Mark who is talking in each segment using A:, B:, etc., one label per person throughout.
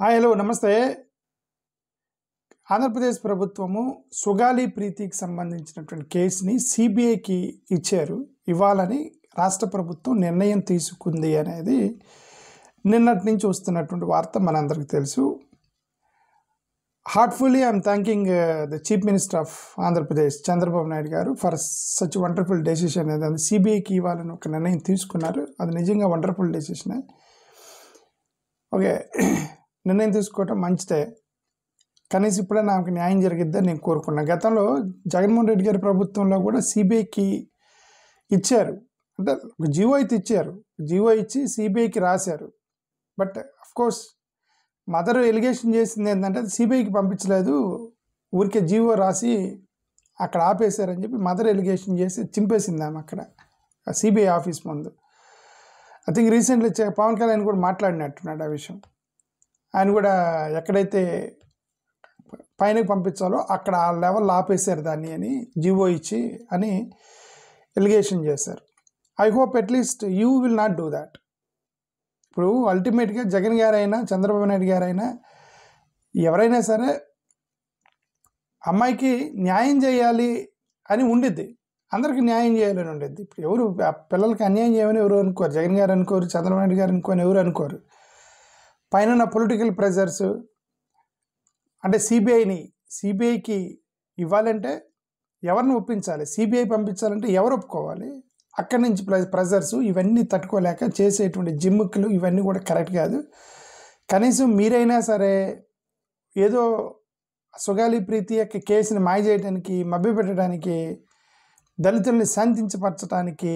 A: Hi hello నమస్తే. ఆంధ్రప్రదేశ్ ప్రభుత్వము సుగాలి ప్రీతికి సంబంధించినటువంటి కేసుని సిబిఐకి ఇచ్చారు. ఇవ్వాలని రాష్ట్ర ప్రభుత్వం నిర్ణయం తీసుకుంది అనేది నిన్నటి నుంచి వస్తున్నటువంటి వార్త మనందరికీ తెలుసు. Heartfully I'm thanking the chief minister of Andhra Pradesh Chandrababu Naidu garu for such wonderful decision. అది సిబిఐకి ఇవ్వాలని ఒక నిర్ణయం తీసుకున్నారు. అది నిజంగా వండర్ఫుల్ డెసిషనే. ఓకే, నిర్ణయం తీసుకోవటం మంచిదే. కనీసం ఇప్పుడే నాకు న్యాయం జరిగిద్దని నేను కోరుకున్నాను. గతంలో జగన్మోహన్ రెడ్డి గారి ప్రభుత్వంలో కూడా సిబిఐకి ఇచ్చారు, అంటే ఒక జీవో అయితే ఇచ్చారు. జీవో ఇచ్చి సిబిఐకి రాశారు. బట్ అఫ్కోర్స్ మదర్ ఎలిగేషన్ చేసింది ఏంటంటే అది సిబిఐకి పంపించలేదు, ఊరికే జీవో రాసి అక్కడ ఆపేశారని చెప్పి మదర్ ఎలిగేషన్ చేసి చింపేసింది ఆమె అక్కడ సిబిఐ ఆఫీస్ ముందు. I think recently Pawan Kalyan కూడా మాట్లాడినట్టున్నాడు ఆ విషయం. ఆయన కూడా ఎక్కడైతే పైనకి పంపించాలో అక్కడ ఆ లెవెల్ ఆపేశారు దాన్ని అని జీవో ఇచ్చి అని ఎలిగేషన్ చేశారు. I hope at least you will not do that. ఇప్పుడు అల్టిమేట్గా జగన్ గారైనా చంద్రబాబు నాయుడు గారైనా ఎవరైనా సరే అమ్మాయికి న్యాయం చేయాలి అని ఉండిద్ది, అందరికీ న్యాయం చేయాలని ఉండిద్ది. ఇప్పుడు ఎవరు పిల్లలకి అన్యాయం చేయమని ఎవరు అనుకోరు. జగన్ గారు అనుకోరు, చంద్రబాబు నాయుడు గారు అనుకోని ఎవరు అనుకోరు. పైన పొలిటికల్ ప్రెజర్స్ అంటే సిబిఐకి ఇవ్వాలంటే ఎవరిని ఒప్పించాలి, సిబిఐ పంపించాలంటే ఎవరు ఒప్పుకోవాలి, అక్కడి నుంచి ప్రెజర్స్ ఇవన్నీ తట్టుకోలేక చేసేటువంటి జిమ్ముక్కులు ఇవన్నీ కూడా కరెక్ట్ కాదు. కనీసం మీరైనా సరే ఏదో సుగాలి ప్రీతి యొక్క కేసుని మాయ చేయడానికి, మభ్యపెట్టడానికి, దళితుల్ని శాంతించపరచడానికి,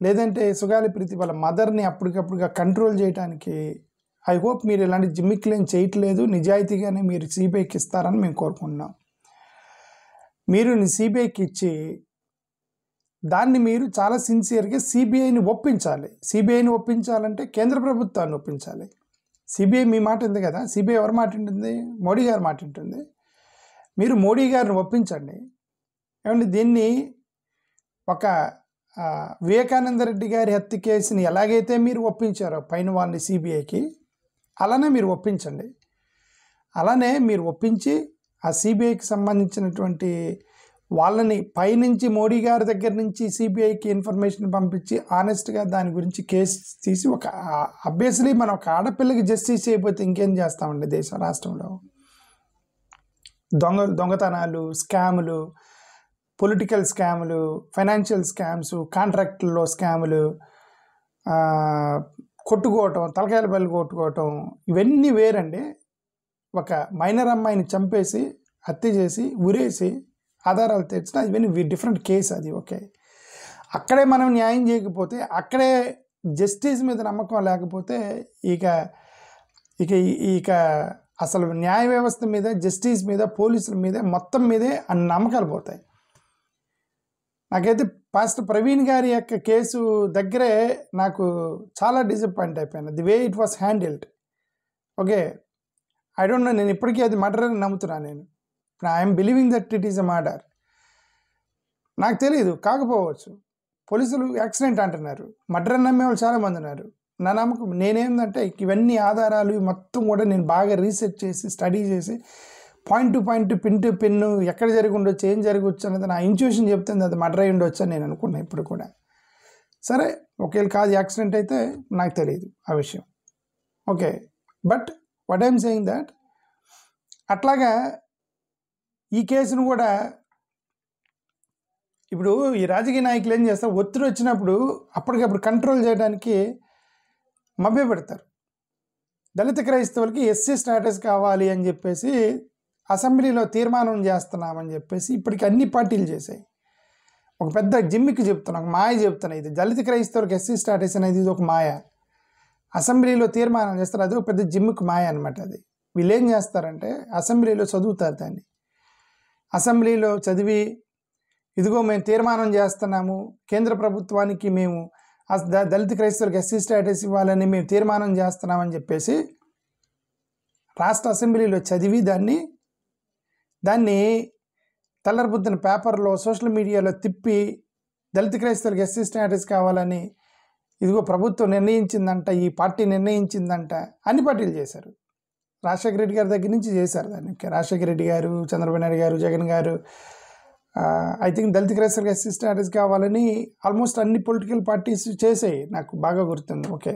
A: లేదంటే సుగాలి ప్రీతి వాళ్ళ మదర్ని అప్పటికప్పుడుగా కంట్రోల్ చేయడానికి ఐ హోప్ మీరు ఇలాంటి జిమ్మిక్లేం చేయట్లేదు, నిజాయితీగానే మీరు సిబిఐకి ఇస్తారని మేము కోరుకుంటున్నాం. మీరు సిబిఐకి ఇచ్చి దాన్ని మీరు చాలా సిన్సియర్గా సిబిఐని ఒప్పించాలి. సిబిఐని ఒప్పించాలంటే కేంద్ర ప్రభుత్వాన్ని ఒప్పించాలి. సిబిఐ మీ మాట ఉంది కదా, సిబిఐ ఎవరి మాట ఉంటుంది? మోడీ గారి మాట ఉంటుంది. మీరు మోడీ గారిని ఒప్పించండి. ఏమంటే దీన్ని ఒక వివేకానంద రెడ్డి గారి హత్య కేసుని ఎలాగైతే మీరు ఒప్పించారో పైన వాళ్ళని సిబిఐకి, అలానే మీరు ఒప్పించండి. అలానే మీరు ఒప్పించి ఆ సిబిఐకి సంబంధించినటువంటి వాళ్ళని పైనుంచి మోడీ గారి దగ్గర నుంచి సిబిఐకి ఇన్ఫర్మేషన్ పంపించి ఆనెస్ట్గా దాని గురించి కేసు తీసి ఒక అబ్వియస్లీ మనం ఒక ఆడపిల్లకి జస్టిస్ చేయకపోతే ఇంకేం చేస్తామండి దేశం రాష్ట్రంలో. దొంగతనాలు, స్కాములు, పొలిటికల్ స్కాములు, ఫైనాన్షియల్ స్కామ్స్, కాంట్రాక్టుల్లో స్కాములు, కొట్టుకోవటం, తలకాయల బయలు కొట్టుకోవటం ఇవన్నీ వేరండి. ఒక మైనర్ అమ్మాయిని చంపేసి హత్య చేసి ఉరేసి ఆధారాలు తెచ్చినా ఇవన్నీ డిఫరెంట్ కేసు అది. ఓకే, అక్కడే మనం న్యాయం చేయకపోతే, అక్కడే జస్టిస్ మీద నమ్మకం లేకపోతే ఇక ఇక ఇక అసలు న్యాయ వ్యవస్థ మీద, జస్టిస్ మీద, పోలీసుల మీద, మొత్తం మీదే అన్ని నమ్మకాలు పోతాయి. నాకైతే పాస్టర్ ప్రవీణ్ గారి యొక్క కేసు దగ్గరే నాకు చాలా డిసప్పాయింట్ అయిపోయాను, the way it was handled. Okay, I don't know, నేను ఇప్పటికీ అది మర్డర్ అని నమ్ముతున్నాను. నేను I'm believing that it is a murder. నాకు తెలియదు, కాకపోవచ్చు. పోలీసులు యాక్సిడెంట్ అంటున్నారు, మర్డర్ అని నమ్మేవాళ్ళు చాలామంది ఉన్నారు. నా నమ్మకం నేనేందంటే ఇవన్నీ ఆధారాలు మొత్తం కూడా నేను బాగా రీసెర్చ్ చేసి స్టడీ చేసి point to point, pin to pin ఎక్కడ జరిగి ఉండొచ్చు, ఏం జరగవచ్చు అనేది నా ఇంట్యూషన్ చెప్తుంది అది మర్డర్ అయి ఉండొచ్చు అని నేను అనుకున్నాను ఇప్పుడు కూడా. సరే, ఒకవేళ కాదు యాక్సిడెంట్ అయితే నాకు తెలియదు ఆ విషయం. Okay, but what I'm saying that అట్లాగా ఈ కేసును కూడా ఇప్పుడు ఈ రాజకీయ నాయకులు ఏం చేస్తారు, ఒత్తిడి వచ్చినప్పుడు అప్పటికప్పుడు కంట్రోల్ చేయడానికి మభ్యపెడతారు. దళిత క్రైస్తవులకి ఎస్సీ స్టేటస్ కావాలి అని చెప్పేసి అసెంబ్లీలో తీర్మానం చేస్తున్నామని చెప్పేసి ఇప్పటికి అన్ని పార్టీలు చేశాయి. ఒక పెద్ద జిమ్మికి చెప్తున్నా, ఒక మాయ చెప్తున్నా, ఇది దళిత క్రైస్తవులకు ఎస్సీ స్టేటస్ అనేది ఇది ఒక మాయ. అసెంబ్లీలో తీర్మానం చేస్తారు, అది ఒక పెద్ద జిమ్మికి మాయ అనమాట. అది వీళ్ళు ఏం చేస్తారంటే అసెంబ్లీలో చదువుతారు దాన్ని. అసెంబ్లీలో చదివి ఇదిగో మేము తీర్మానం చేస్తున్నాము, కేంద్ర ప్రభుత్వానికి మేము దళిత క్రైస్తవులకు ఎస్సీ స్టేటస్ ఇవ్వాలని మేము తీర్మానం చేస్తున్నామని చెప్పేసి రాష్ట్ర అసెంబ్లీలో చదివి దాన్ని తెల్లరబుద్దిన పేపర్లో, సోషల్ మీడియాలో తిప్పి దళిత క్రైస్తవులకు ఎస్సీ స్టేటస్ కావాలని ఇదిగో ప్రభుత్వం నిర్ణయించిందంట, ఈ పార్టీ నిర్ణయించిందంట, అన్ని పార్టీలు చేశారు. రాజశేఖర రెడ్డి గారి దగ్గర నుంచి చేశారు దాన్ని. రాజశేఖర రెడ్డి గారు, చంద్రబాబు నాయుడు గారు, జగన్ గారు, ఐ థింక్ దళిత క్రైస్తవులకు ఎస్సీ స్టాటస్ కావాలని ఆల్మోస్ట్ అన్ని పొలిటికల్ పార్టీస్ చేసాయి, నాకు బాగా గుర్తుంది. ఓకే,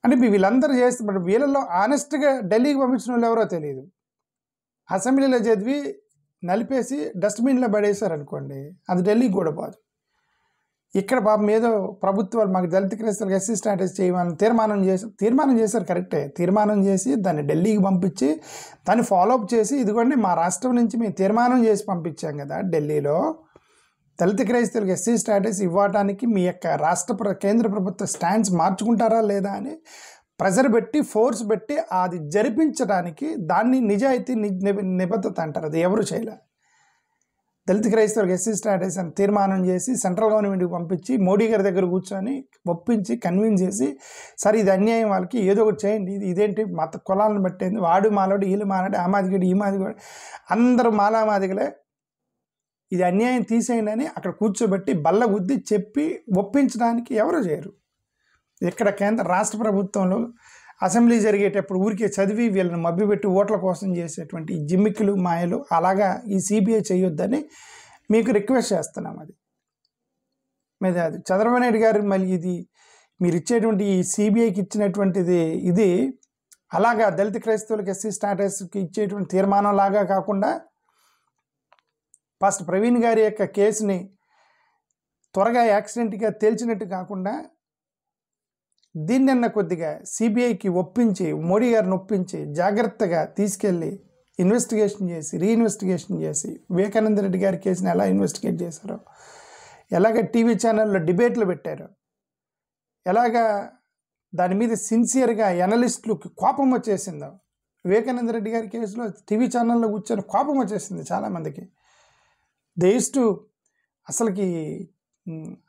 A: అంటే వీళ్ళందరూ చేస్తే బట్ వీళ్ళలో ఆనెస్ట్గా ఢిల్లీకి పంపించిన వాళ్ళు ఎవరో తెలియదు. అసెంబ్లీలో చదివి నలిపేసి డస్ట్బిన్లో పడేశారు అనుకోండి, అది ఢిల్లీకి కూడా పోదు. ఇక్కడ పాపం ఏదో ప్రభుత్వాలు మాకు దళిత క్రైస్తవులకు ఎస్సీ స్టాటస్ చేయమని తీర్మానం చేశారు కరెక్టే. తీర్మానం చేసి దాన్ని ఢిల్లీకి పంపించి దాన్ని ఫాలోఅప్ చేసి, ఇదిగోండి మా రాష్ట్రం నుంచి మేము తీర్మానం చేసి పంపించాం కదా ఢిల్లీలో, దళిత క్రైస్తవులకు ఎస్సీ స్టాటస్ ఇవ్వడానికి మీ యొక్క కేంద్ర ప్రభుత్వ స్టాండ్స్ మార్చుకుంటారా లేదా అని ప్రెజర్ పెట్టి, ఫోర్స్ పెట్టి అది జరిపించడానికి దాన్ని నిజాయితీ నిబద్ధత అంటారు. అది ఎవరు చేయలే. దళిత క్రైస్తవులకు ఎస్సీ స్టాటస్ అని తీర్మానం చేసి సెంట్రల్ గవర్నమెంట్కి పంపించి మోడీ గారి దగ్గర కూర్చొని ఒప్పించి కన్విన్స్ చేసి, సరే ఇది అన్యాయం, వాళ్ళకి ఏదో ఒకటి చేయండి, ఇదేంటి మత కులాలను బట్టేది, వాడు మాలోడు వీళ్ళు మాలాడు, ఆ మాదిగడు ఈ మాదిగడు అందరూ మాదిగలే, ఇది అన్యాయం తీసేయండి అని అక్కడ కూర్చోబెట్టి బల్ల గుద్ది చెప్పి ఒప్పించడానికి ఎవరు చేయరు. ఇక్కడ రాష్ట్ర ప్రభుత్వంలో అసెంబ్లీ జరిగేటప్పుడు ఊరికే చదివి వీళ్ళని మభ్యపెట్టి ఓట్ల కోసం చేసేటువంటి జిమ్మిక్కులు మాయలు అలాగా ఈ సిబిఐ చేయొద్దని మీకు రిక్వెస్ట్ చేస్తున్నాం. అది మీద అది చంద్రబాబు నాయుడు గారు మళ్ళీ ఇది మీరు ఇచ్చేటువంటి ఈ సిబిఐకి ఇచ్చినటువంటిది ఇది అలాగా దళిత క్రైస్తవులకు ఎస్సీ స్టాటస్కి ఇచ్చేటువంటి తీర్మానం లాగా కాకుండా పాస్టర్ ప్రవీణ్ గారి యొక్క కేసుని త్వరగా యాక్సిడెంట్గా తేల్చినట్టు కాకుండా దీన్నన్న కొద్దిగా సిబిఐకి ఒప్పించి, మోడీ గారిని ఒప్పించి జాగ్రత్తగా తీసుకెళ్ళి ఇన్వెస్టిగేషన్ చేసి, రీఇన్వెస్టిగేషన్ చేసి, వివేకానంద రెడ్డి గారి కేసుని ఎలా ఇన్వెస్టిగేట్ చేశారో, ఎలాగ టీవీ ఛానల్లో డిబేట్లు పెట్టారో, ఎలాగా దాని మీద సిన్సియర్గా ఎనలిస్టులకు కోపం వచ్చేసిందో. వివేకానంద రెడ్డి గారి కేసులో టీవీ ఛానల్లో కూర్చొని కోపం వచ్చేసింది చాలామందికి. దేశు అసలుకి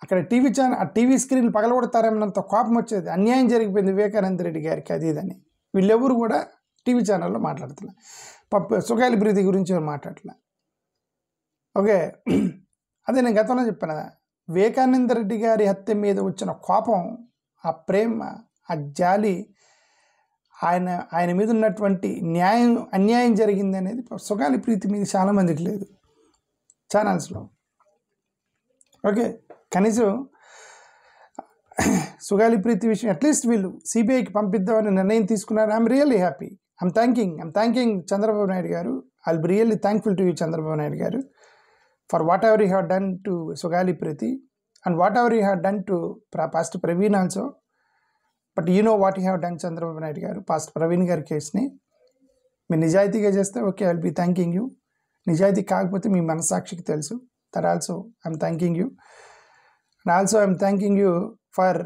A: అక్కడ టీవీ స్క్రీన్లు పగలగొడతారేమన్నంత కోపం వచ్చేది. అన్యాయం జరిగిపోయింది వివేకానంద రెడ్డి గారికి అది ఇదని. వీళ్ళెవరు కూడా టీవీ ఛానల్లో మాట్లాడుతున్నా, సుగాలి ప్రీతి గురించి మాట్లాడలే. ఓకే, అదే నేను గతంలో చెప్పాను కదా, వివేకానంద రెడ్డి గారి హత్య మీద వచ్చిన కోపం, ఆ ప్రేమ, ఆ జాలి, ఆయన మీద ఉన్నటువంటి అన్యాయం జరిగింది అనేది సుగాలి ప్రీతి మీద చాలామందికి లేదు ఛానల్స్లో. ఓకే, కనీసం సుగాలి ప్రీతి విషయం అట్లీస్ట్ వీళ్ళు సిబిఐకి పంపిద్దామని నిర్ణయం తీసుకున్నారు. I'm really happy. I'm thanking Chandrababu Naidu garu. I will be really thankful to you Chandrababu Naidu garu for whatever you have done to Sugali Preethi and whatever you have done to pastor Praveen also. But you know what you have done Chandrababu Naidu garu pastor Praveen గారి కేసుని మీరు నిజాయితీగా చేస్తే okay, I will be thanking you. నిజాయితీ కాకపోతే మీ మనసాక్షికి తెలుసు. That also I'm thanking you. And also I'm thanking you for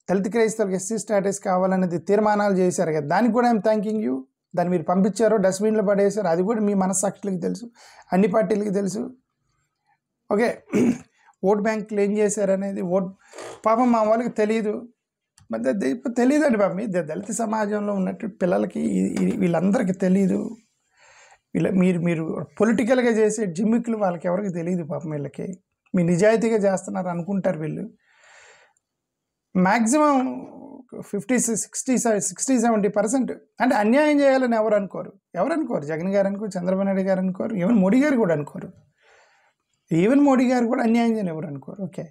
A: దళిత క్రైస్తవులకు ఎస్సీ స్టాటస్ కావాలనేది తీర్మానాలు చేశారు కదా, దానికి కూడా ఐఎమ్ థ్యాంకింగ్ యూ. దాన్ని మీరు పంపించారో డస్ట్బిన్లో పడేశారు, అది కూడా మీ మనస్సాక్షులకి తెలుసు, అన్ని పార్టీలకి తెలుసు. ఓకే, ఓట్ బ్యాంకులు ఏం చేశారనేది పాపం మా వాళ్ళకి తెలియదు, తెలియదండి పాపం. దళిత సమాజంలో ఉన్నట్టు పిల్లలకి వీళ్ళందరికీ తెలియదు. మీరు పొలిటికల్గా చేసే జిమ్మిక్కులు వాళ్ళకి ఎవరికి తెలియదు పాపం. వీళ్ళకి మీ నిజాయితీగా చేస్తున్నారు అనుకుంటారు వీళ్ళు. మ్యాక్సిమం 50-60-70% అంటే అన్యాయం చేయాలని ఎవరు అనుకోరు. జగన్ గారు అనుకోరు, చంద్రబాబు నాయుడు గారు అనుకోరు, ఈవెన్ మోడీ గారు కూడా అనుకోరు. మోడీ గారు కూడా అన్యాయం చేయని ఎవరు అనుకోరు. ఓకే,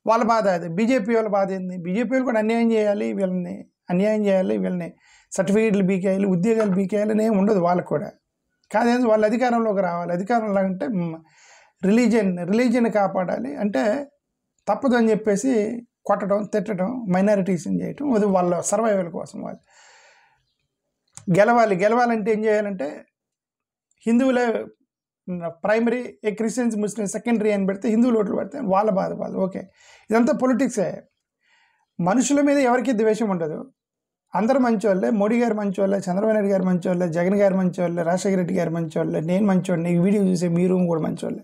A: వాళ్ళ బాధ అది. బీజేపీ వాళ్ళ బాధ ఏంది? బీజేపీ వాళ్ళు కూడా అన్యాయం చేయాలి, వీళ్ళని సర్టిఫికేట్లు బీకేయాలి, ఉద్యోగాలు బీకేయాలి అని ఏమి ఉండదు వాళ్ళకు కూడా. కాదేంది, వాళ్ళు అధికారంలోకి రావాలి. అధికారంలో అంటే రిలీజియన్ కాపాడాలి అంటే తప్పదు అని చెప్పేసి కొట్టడం, తిట్టడం, మైనారిటీస్ని చేయటం, అది వాళ్ళ సర్వైవల్ కోసం. వాళ్ళు గెలవాలంటే ఏం చేయాలంటే హిందువులే ప్రైమరీ, క్రిస్టియన్స్ ముస్లిమ్స్ సెకండరీ అని పెడితే హిందువులు ఓట్లు పెడితే వాళ్ళ బాధ. ఓకే, ఇదంతా పొలిటిక్సే. మనుషుల మీద ఎవరికి ద్వేషం ఉండదు. అందరూ మంచోళ్ళే. మోడీ గారు మంచోళ్ళే, చంద్రబాబు నాయుడు గారు మంచోళ్ళే, జగన్ గారు మంచోళ్ళే, రాజశేఖర రెడ్డి గారు మంచోళ్ళే, నేను మంచోళ్ళే, ఈ వీడియో చూసే మీరు కూడా మంచోళ్ళే,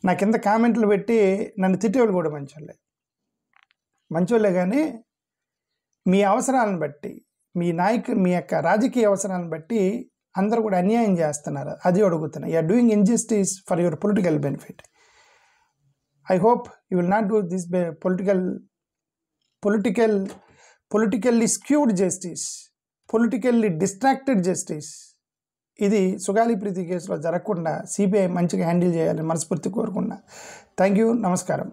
A: నా కింద కామెంట్లు పెట్టి నన్ను తిట్టేవాళ్ళు కూడా మంచోళ్ళే. కానీ మీ అవసరాలను బట్టి, మీ యొక్క రాజకీయ అవసరాలను బట్టి అందరూ కూడా అన్యాయం చేస్తున్నారు. అది అడుగుతున్నారు. You're doing injustice for your political benefit. I hope you will not do this politically skewed justice politically distracted justice. ఇది సుగాలి ప్రీతి కేసులో జరగకుండా సిబిఐ మంచిగా హ్యాండిల్ చేయాలని మనస్ఫూర్తి కోరుకున్నా. Thank you. నమస్కారం.